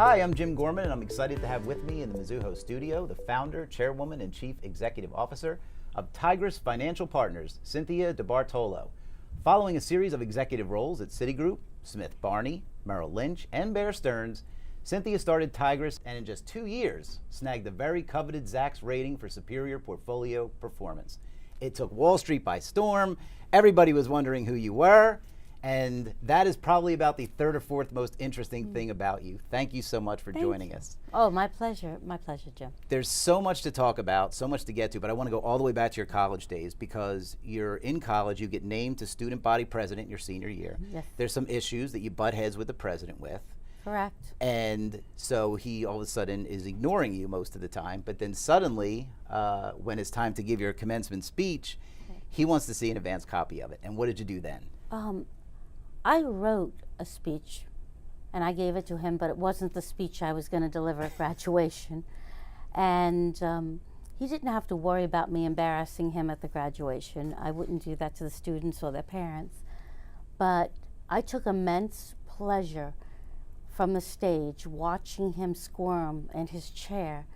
Hi, I'm Jim Gorman, and I'm excited to have with me in the Mizuho studio the founder, chairwoman, and chief executive officer of Tigress Financial Partners, Cynthia DiBartolo. Following a series of executive roles at Citigroup, Smith Barney, Merrill Lynch, and Bear Stearns, Cynthia started Tigress and in just 2 years snagged the very coveted Zacks rating for superior portfolio performance. It took Wall Street by storm. Everybody was wondering who you were. And that is probably about the third or fourth most interesting thing about you. Thank you so much for joining us. Oh, my pleasure. My pleasure, Jim. There's so much to talk about, so much to get to, but I want to go all the way back to your college days because you're in college, you get named to student body president your senior year. Yes. There's some issues that you butt heads with the president with. Correct. And so he all of a sudden is ignoring you most of the time, but then suddenly, when it's time to give your commencement speech, he wants to see an advance copy of it. And what did you do then? I wrote a speech and I gave it to him, but it wasn't the speech I was going to deliver at graduation. And he didn't have to worry about me embarrassing him at the graduation. I wouldn't do that to the students or their parents. But I took immense pleasure from the stage watching him squirm in his chair,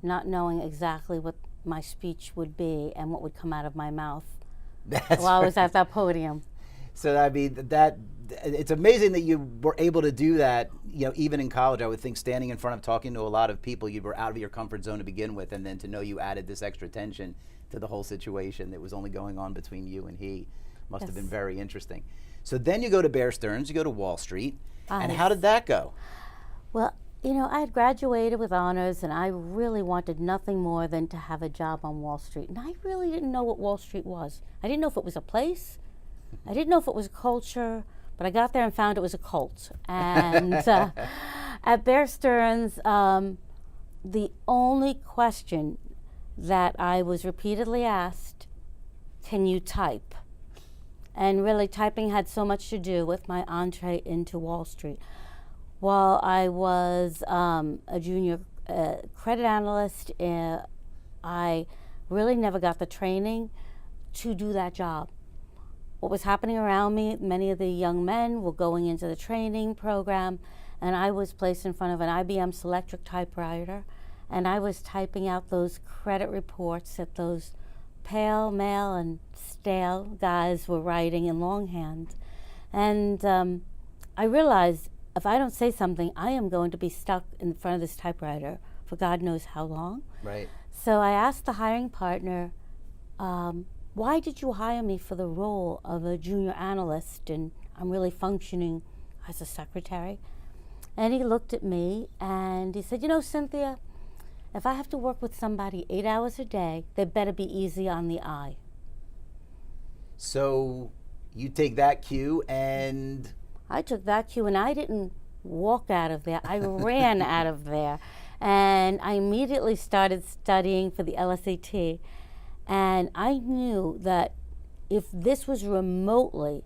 not knowing exactly what my speech would be and what would come out of my mouth while I was at that podium. So I mean, that it's amazing that you were able to do that. You know, even in college, I would think standing in front of talking to a lot of people, you were out of your comfort zone to begin with, and then to know you added this extra tension to the whole situation that was only going on between you and he must have been very interesting. So then you go to Bear Stearns, you go to Wall Street, and how did that go? Well, you know, I had graduated with honors, and I really wanted nothing more than to have a job on Wall Street. And I really didn't know what Wall Street was. I didn't know if it was a place. I didn't know if it was a culture, but I got there and found it was a cult. And at Bear Stearns, the only question that I was repeatedly asked, can you type? And really, typing had so much to do with my entree into Wall Street. While I was a junior credit analyst, I really never got the training to do that job. What was happening around me, many of the young men were going into the training program, and I was placed in front of an IBM Selectric typewriter, and I was typing out those credit reports that those pale, male, and stale guys were writing in longhand. And I realized if I don't say something, I am going to be stuck in front of this typewriter for God knows how long. Right. So I asked the hiring partner, why did you hire me for the role of a junior analyst and I'm really functioning as a secretary? And he looked at me and he said, you know, Cynthia, if I have to work with somebody 8 hours a day, they better be easy on the eye. So you take that cue and... I took that cue and I didn't walk out of there, I ran out of there. And I immediately started studying for the LSAT. And I knew that if this was remotely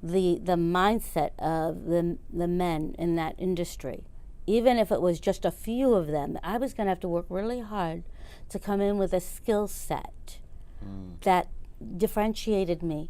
the mindset of the men in that industry, even if it was just a few of them, I was going to have to work really hard to come in with a skill set that differentiated me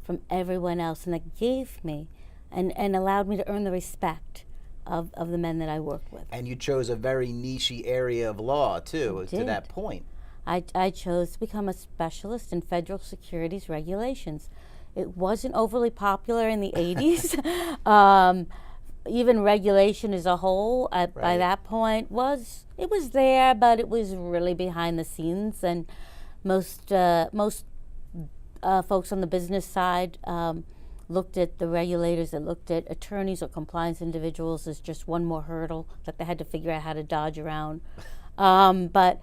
from everyone else and that gave me and allowed me to earn the respect of the men that I worked with. And you chose a very niche-y area of law, too, to that point. I chose to become a specialist in federal securities regulations. It wasn't overly popular in the 80s. Even regulation as a whole, by that point, was there, but it was really behind the scenes. And most folks on the business side looked at the regulators that looked at attorneys or compliance individuals as just one more hurdle that they had to figure out how to dodge around. But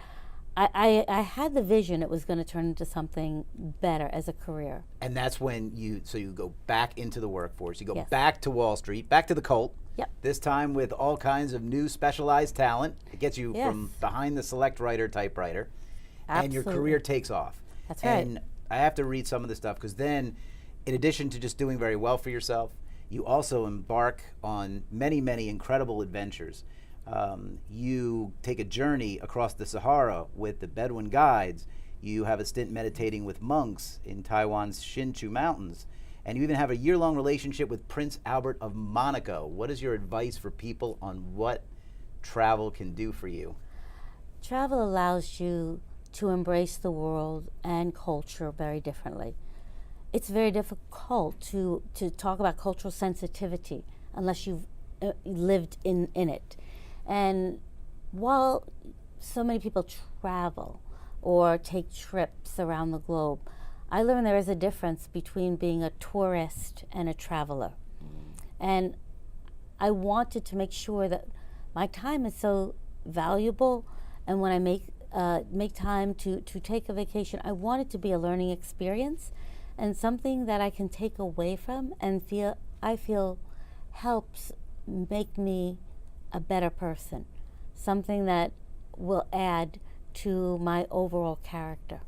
I had the vision it was going to turn into something better as a career. And that's when you go back into the workforce. You go back to Wall Street, back to the cult. Yep. This time with all kinds of new specialized talent. It gets you from behind the select writer typewriter. Absolutely. And your career takes off. That's right. And I have to read some of the stuff because then, in addition to just doing very well for yourself, you also embark on many, many incredible adventures. You take a journey across the Sahara with the Bedouin guides. You have a stint meditating with monks in Taiwan's Hsinchu Mountains. And you even have a year-long relationship with Prince Albert of Monaco. What is your advice for people on what travel can do for you? Travel allows you to embrace the world and culture very differently. It's very difficult to talk about cultural sensitivity unless you've lived in it. And while so many people travel or take trips around the globe, I learned there is a difference between being a tourist and a traveler. And I wanted to make sure that my time is so valuable, and when I make time to take a vacation, I want it to be a learning experience and something that I can take away from and I feel helps make me a better person, something that will add to my overall character.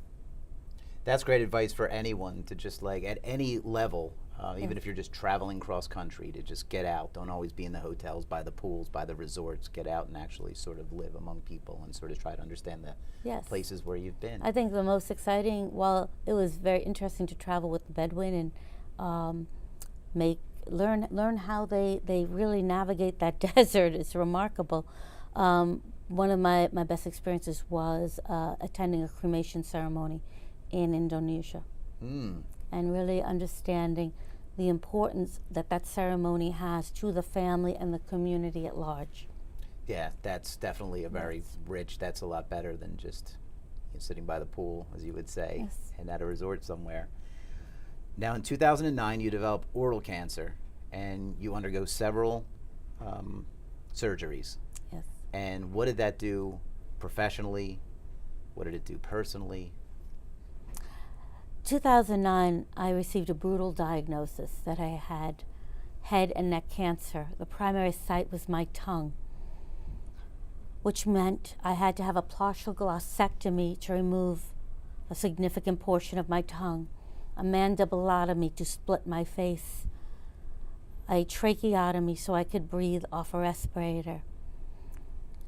That's great advice for anyone to just like at any level, even if you're just traveling cross country, to just get out. Don't always be in the hotels, by the pools, by the resorts. Get out and actually sort of live among people and sort of try to understand the places where you've been. I think the most exciting, while it was very interesting to travel with the Bedouin and learn how they really navigate that desert. It's remarkable. One of my best experiences was attending a cremation ceremony in Indonesia, and really understanding the importance that ceremony has to the family and the community at large. Yeah, that's definitely a very rich, that's a lot better than just sitting by the pool, as you would say, and at a resort somewhere. Now in 2009, you develop oral cancer, and you undergo several surgeries. Yes. And what did that do professionally? What did it do personally? 2009, I received a brutal diagnosis that I had head and neck cancer. The primary site was my tongue, which meant I had to have a partial glossectomy to remove a significant portion of my tongue, a mandibulotomy to split my face, a tracheotomy so I could breathe off a respirator.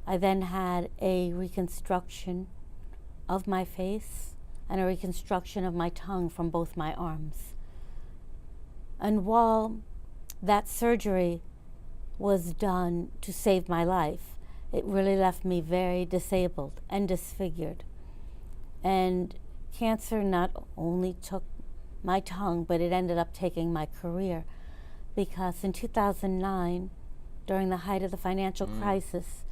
I then had a reconstruction of my face and a reconstruction of my tongue from both my arms. And while that surgery was done to save my life, it really left me very disabled and disfigured. And cancer not only took my tongue, but it ended up taking my career, because in 2009, during the height of the financial crisis,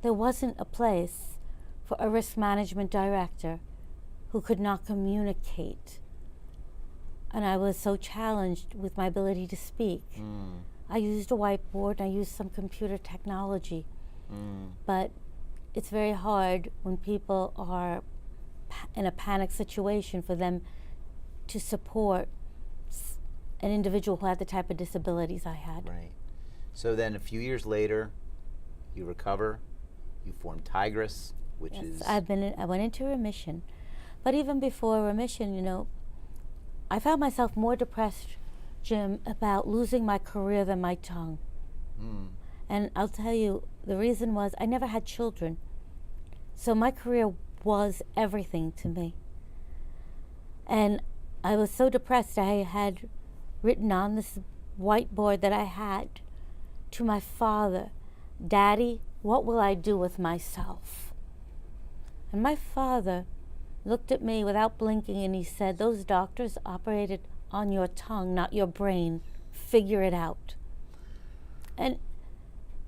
there wasn't a place for a risk management director who could not communicate. And I was so challenged with my ability to speak. I used a whiteboard and I used some computer technology. But it's very hard when people are in a panic situation for them to support an individual who had the type of disabilities I had. Right. So then a few years later, you recover, you form Tigress, which is... I went into remission. But even before remission, I found myself more depressed, Jim, about losing my career than my tongue. And I'll tell you, the reason was I never had children. So my career was everything to me. And I was so depressed, I had written on this whiteboard that I had to my father, "Daddy, what will I do with myself?" And my father looked at me without blinking and he said, "Those doctors operated on your tongue, not your brain. Figure it out." And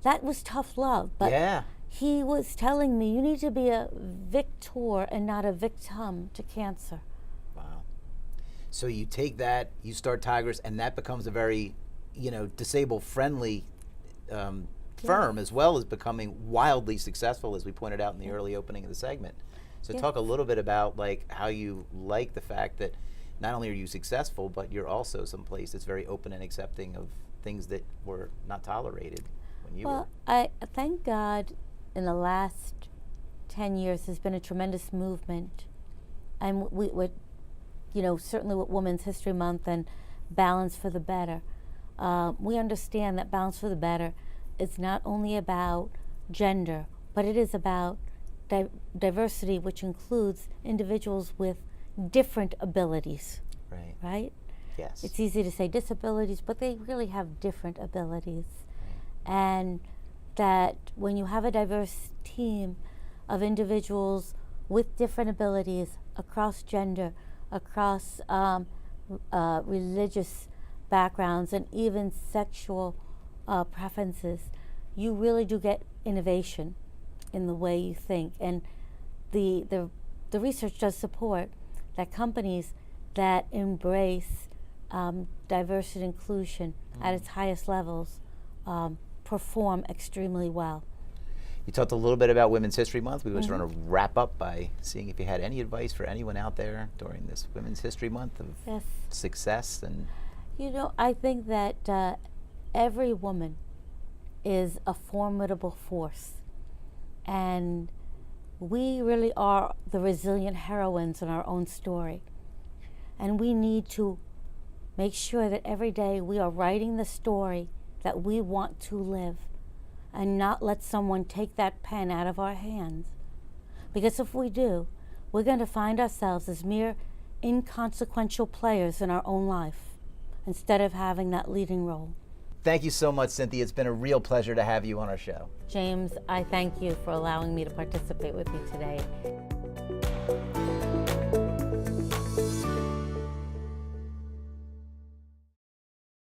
that was tough love, but he was telling me, you need to be a victor and not a victim to cancer. Wow. So you take that, you start Tigress, and that becomes a very, disabled-friendly firm, as well as becoming wildly successful, as we pointed out in the early opening of the segment. So talk a little bit about how you like the fact that not only are you successful, but you're also someplace that's very open and accepting of things that were not tolerated when you were. I thank God in the last 10 years there's been a tremendous movement, and we're, certainly with Women's History Month and Balance for the Better, we understand that Balance for the Better is not only about gender, but it is about diversity, which includes individuals with different abilities. Right? Yes. It's easy to say disabilities, but they really have different abilities. And that when you have a diverse team of individuals with different abilities across gender, across religious backgrounds, and even sexual preferences, you really do get innovation in the way you think. And the research does support that companies that embrace diversity and inclusion at its highest levels perform extremely well. You talked a little bit about Women's History Month. We just want to wrap up by seeing if you had any advice for anyone out there during this Women's History Month of success. And you know, I think that every woman is a formidable force, and we really are the resilient heroines in our own story. And we need to make sure that every day we are writing the story that we want to live, and not let someone take that pen out of our hands. Because if we do, we're going to find ourselves as mere inconsequential players in our own life, instead of having that leading role. thank you so much, Cynthia. It's been a real pleasure to have you on our show. James, I thank you for allowing me to participate with you today.